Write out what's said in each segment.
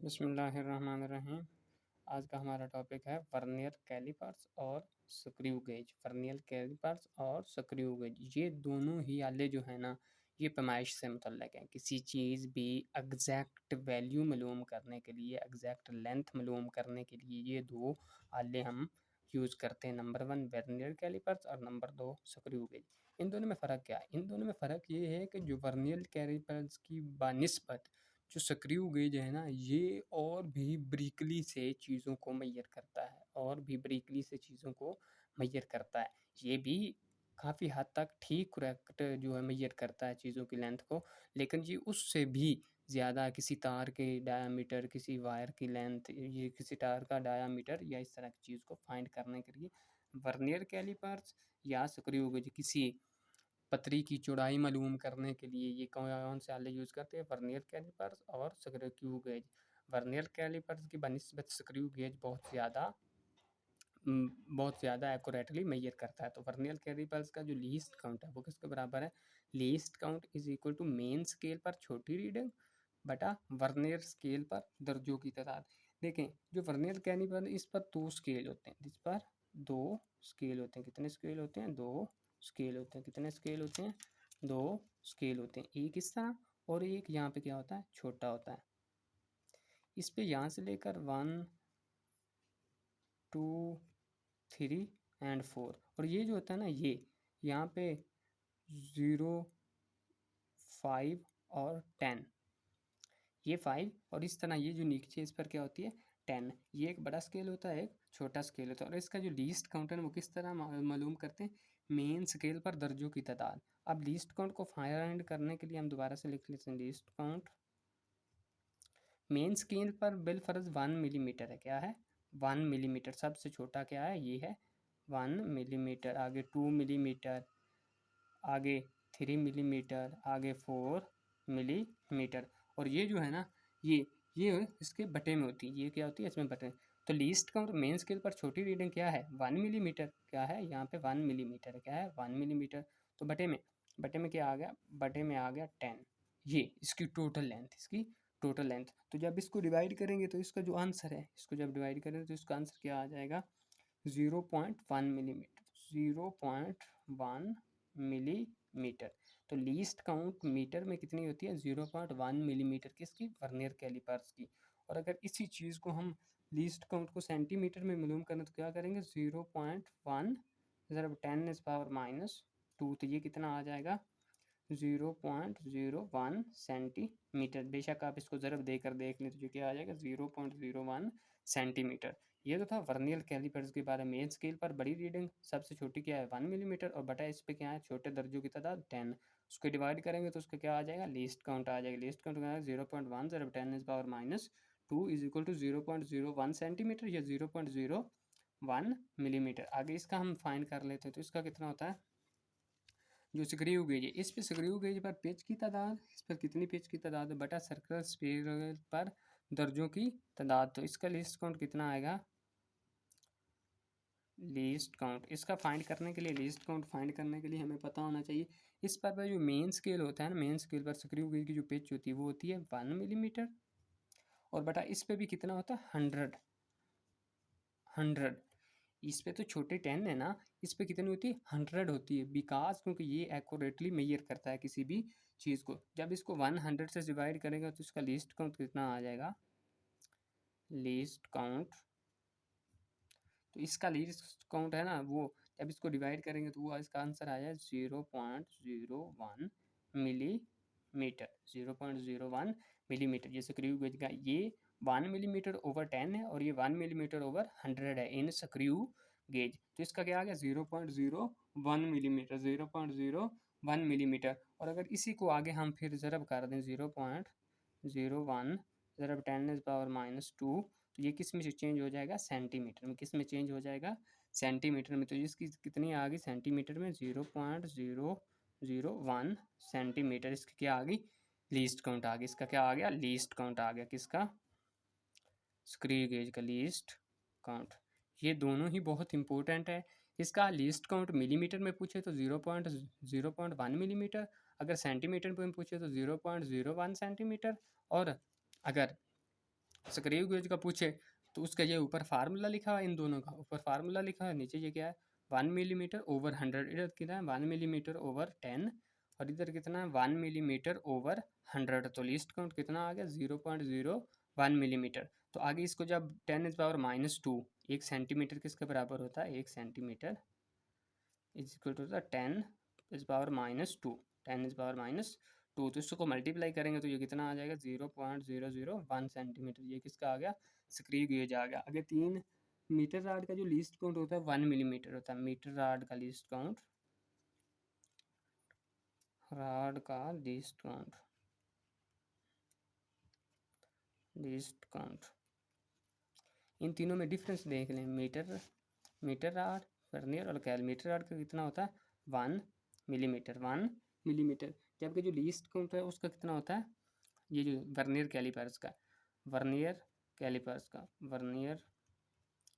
बिस्मिल्लाहिर्रहमानिर्रहीम। आज का हमारा टॉपिक है वर्नियर कैलिपर्स और स्क्रू गेज। वर्नियर कैलिपर्स और स्क्रू गेज ये दोनों ही आले जो है ना, ये पैमाइश से मुतल्लक हैं। किसी चीज़ भी एग्जैक्ट वैल्यू मालूम करने के लिए, एग्जैक्ट लेंथ मालूम करने के लिए ये दो आले हम यूज़ करते हैं। नंबर 1 वर्नियर कैलिपर्स और नंबर 2 स्क्रू गेज। इन दोनों में फ़र्क क्या है? इन दोनों में फ़र्क ये है कि जो वर्नियर कैलिपर्स की बानिस्बत जो स्क्रू गेज है ना, ये और भी ब्रीकली से चीज़ों को मेजर करता है, और भी ब्रीकली से चीज़ों को मेजर करता है। ये भी काफ़ी हद तक ठीक करेक्ट जो है मेजर करता है चीज़ों की लेंथ को, लेकिन ये उससे भी ज़्यादा किसी तार के डायामीटर, किसी वायर की लेंथ, ये किसी तार का डायामीटर या इस तरह की चीज़ को फाइंड करने के लिए वर्नियर कैलिपर्स या स्क्रू गेज, किसी पतरी की चौड़ाई मालूम करने के लिए ये कौन से आले यूज़ करते हैं? वर्नियर कैलिपर्स और स्क्रू गेज। वर्नियर कैलिपर्स की बनिस्बत स्क्रू गेज बहुत ज़्यादा एक्यूरेटली मेजर करता है। तो वर्नियर कैलिपर्स का जो लीस्ट काउंट है वो किसके बराबर है? Least count is equal to main scale पर छोटी रीडिंग बटा वर्नियर स्केल पर दर्जों की तादाद। देखें, जो वर्नियर कैलिपर इस पर दो स्केल होते हैं, इस पर दो स्केल होते हैं। कितने स्केल होते हैं? दो स्केल होते हैं। कितने स्केल होते हैं? दो स्केल होते हैं। एक इस तरह और एक यहाँ पे क्या होता है? छोटा होता है। इस पे यहाँ से लेकर 1 2 3 एंड 4, और ये जो होता है ना, ये यहाँ पे 0 5 और 10, ये 5, और इस तरह ये जो नीचे इस पर क्या होती है? 10। ये एक बड़ा स्केल होता है, एक छोटा स्केल होता है। और इसका जो लीस्ट काउंट है वो किस तरह मालूम करते हैं? मेन स्केल पर दर्जों की तादाद। अब लीस्ट काउंट को फाइंड करने के लिए हम दोबारा से लिख लेते हैं लीस्ट काउंट। मेन स्केल पर बिलफर्ज 1 मिलीमीटर है। क्या है? 1 मिलीमीटर। सबसे छोटा क्या है? ये है 1 मिलीमीटर। आगे 2 मिलीमीटर, आगे 3 मिलीमीटर, आगे 4 मिलीमीटर। और ये जो है ना, ये इसके बटे में होती है। ये क्या होती है? इसमें बटे। तो लीस्ट काउंट मेन स्केल पर छोटी रीडिंग क्या है? 1 मिलीमीटर। क्या है? यहाँ पे 1 मिलीमीटर। क्या है? 1 मिलीमीटर। तो बटे में क्या आ गया? बटे में आ गया 10। ये इसकी टोटल लेंथ, इसकी टोटल लेंथ। तो जब इसको डिवाइड करेंगे तो इसका जो आंसर है, इसको जब डिवाइड करेंगे तो इसका आंसर क्या आ जाएगा? 0.1 मिलीमीटर। 0.1 मिलीमीटर। तो लीस्ट काउंट मीटर में कितनी होती है? 0.1 मिलीमीटर। किसकी? वर्नियर कैलिपर्स की। और अगर इसी चीज़ को हम लीस्ट काउंट को सेंटीमीटर में मालूम करना तो क्या करेंगे? 0.1 ज़रा 10⁻²। तो ये कितना आ जाएगा? 0.01 सेंटीमीटर। बेशक आप इसको ज़रब देकर देख लें तो जो क्या आ जाएगा? 0.01 सेंटीमीटर। ये तो था वर्नियर कैलिपर्स के बारे में। स्केल पर बड़ी रीडिंग सबसे छोटी क्या है? 1 मिलीमीटर, और बटा इस पे क्या है? छोटे दर्जों की तादाद 10। उसको डिवाइड करेंगे तो उसका क्या आ जाएगा? लीस्ट काउंट आ जाएगा। लीस्ट काउंट क्या है? 0.1 ज़रब 10⁻² इज इक्वल टू 0.01 सेंटीमीटर या 0.01 मिलीमीटर। आगे इसका हम फाइंड कर लेते हैं तो इसका कितना होता है? जो स्क्रू गेज है, इस पे स्क्रू गेज पर पेच की तादाद, इस पर कितनी पेच की तादाद है बटा सर्कल स्पिरल पर दर्जों की तादाद। तो इसका लीस्ट काउंट कितना आएगा? लीस्ट काउंट इसका फाइंड करने के लिए, लीस्ट काउंट फाइंड करने के लिए हमें पता होना चाहिए इस पर जो मेन स्केल होता है ना, मेन स्केल पर स्क्रू गेज की जो पेच होती है वो होती है 1 मिलीमीटर, और बटा इस पे भी कितना होता है? 100। इस पे तो छोटे 10 है ना, इस पे कितनी होती है? 100 होती है। बिकॉज क्योंकि ये एक्यूरेटली मेजर करता है किसी भी चीज़ को। जब इसको 100 से डिवाइड करेगा तो इसका लीस्ट काउंट कितना आ जाएगा? लीस्ट काउंट, तो इसका लीस्ट काउंट है ना, वो जब इसको डिवाइड करेंगे तो वो इसका आंसर आया 0.01 मिलीमीटर। 0.01 मिलीमीटर। ये स्क्रू गेज का ये 1 मिलीमीटर ओवर 10 है, और ये 1 मिलीमीटर ओवर 100 है इन स्क्रू गेज। तो इसका क्या आ गया? 0.01 मिलीमीटर। 0.01 मिलीमीटर। और अगर इसी को आगे हम फिर ज़रब कर दें 0.01 ज़रब 10⁻², तो ये किस में चेंज हो जाएगा? सेंटीमीटर में। किस में चेंज हो जाएगा? सेंटीमीटर में। तो इसकी कितनी आ गई सेंटीमीटर में? 0.001 सेंटीमीटर। इसकी क्या आ गई? लीस्ट काउंट आ गई। इसका क्या आ गया? लीस्ट काउंट आ गया। किसका? स्क्रू गेज का लीस्ट काउंट। ये दोनों ही बहुत इंपॉर्टेंट है। इसका लीस्ट काउंट मिलीमीटर में पूछे तो 0.01 मिलीमीटर, अगर सेंटीमीटर में पूछे तो 0.01 सेंटीमीटर, और अगर स्क्रू गेज का पूछे तो उसका ये ऊपर फार्मूला लिखा हुआ है, इन दोनों का ऊपर फार्मूला लिखा है, नीचे ये क्या है 1 मिलीमीटर ओवर 100, इधर कितना है 1 मिलीमीटर ओवर 10 और इधर कितना है 1 मिलीमीटर ओवर 100, तो लीस्ट काउंट कितना आ गया 0.01 मिलीमीटर। तो आगे इसको जब 10⁻², 1 सेंटीमीटर किसके बराबर होता है, 1 centimetre is equal to the 10⁻², 10⁻², तो इसको मल्टीप्लाई करेंगे तो ये कितना आ जाएगा 0.001 सेंटीमीटर, ये किसका आ गया स्क्रू गेज आ गया। अगर 3 मीटर राड का जो लीस्ट काउंट होता है 1 मिलीमीटर होता है, मीटर राड का लीस्ट काउंट, राड का लीस्ट काउंट, लीस्ट काउंट, इन तीनों में डिफरेंस देख लें, मीटर राड वर्नियर और कैल। मीटर राड का कितना होता है 1 मिलीमीटर, 1 मिलीमीटर, जबकि जो लीस्ट काउंट है उसका कितना होता है, ये जो वर्नियर कैलिपर्स का, वर्नियर कैलिपर्स का, वर्नियर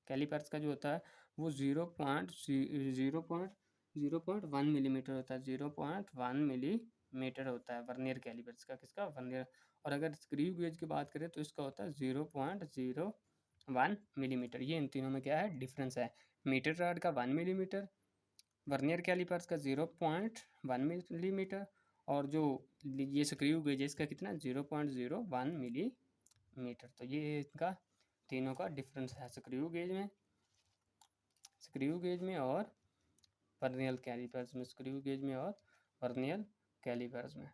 कैलिपर्स का जो होता है वो 0.1 मिलीमीटर होता है, 0.1 मिलीमीटर होता है वर्नियर कैलिपर्स का, किसका वर्नियर। और अगर स्क्रू गेज की बात करें तो इसका होता है 0.01 मिलीमीटर। ये इन तीनों में क्या है डिफरेंस है, मीटर राड का 1 मिलीमीटर, वर्नियर कैलिपर्स का 0.1 मिलीमीटर, और जो ये स्क्रू गेज है इसका कितना 0.01 मिलीमीटर। तो ये इनका तीनों का डिफरेंस है स्क्रू गेज में और वर्नियर कैलिपर्स में, स्क्रू गेज में और वर्नियर कैलिपर्स में।